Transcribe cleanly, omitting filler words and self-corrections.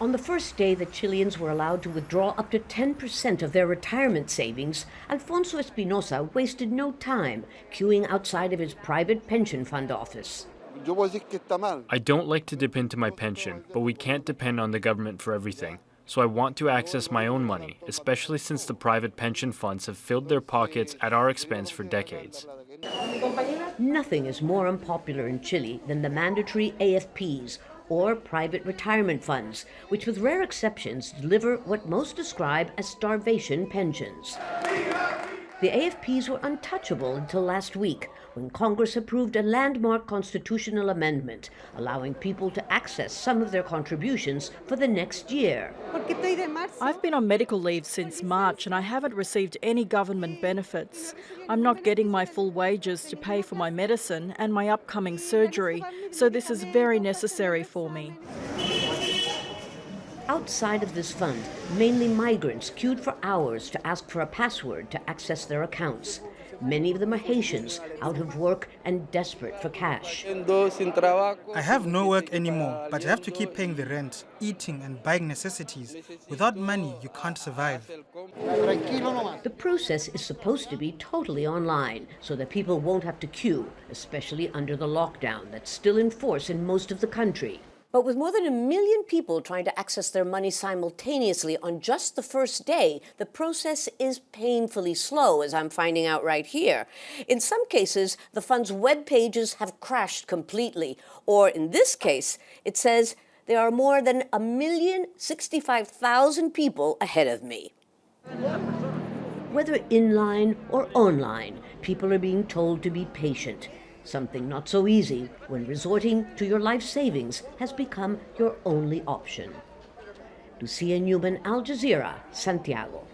On the first day that Chileans were allowed to withdraw up to 10% of their retirement savings, Alfonso Espinoza wasted no time queuing outside of his private pension fund office. I don't like to dip into my pension, but we can't depend on the government for everything. So I want to access my own money, especially since the private pension funds have filled their pockets at our expense for decades. Nothing is more unpopular in Chile than the mandatory AFPs, or private retirement funds, which with rare exceptions deliver what most describe as starvation pensions. The AFPs were untouchable until last week, when Congress approved a landmark constitutional amendment allowing people to access some of their contributions for the next year. I've been on medical leave since March and I haven't received any government benefits. I'm not getting my full wages to pay for my medicine and my upcoming surgery, so this is very necessary for me. Outside of this fund, mainly migrants queued for hours to ask for a password to access their accounts. Many of them are Haitians, out of work and desperate for cash. I have no work anymore, but I have to keep paying the rent, eating and buying necessities. Without money, you can't survive. The process is supposed to be totally online, so that people won't have to queue, especially under the lockdown that's still in force in most of the country. But with more than 1 million people trying to access their money simultaneously on just the first day, the process is painfully slow, as I'm finding out right here. In some cases, the fund's web pages have crashed completely, or in this case, it says there are more than 1,065,000 people ahead of me. Whether inline or online, people are being told to be patient. Something not so easy when resorting to your life savings has become your only option. Lucia, Newman, Al Jazeera, Santiago.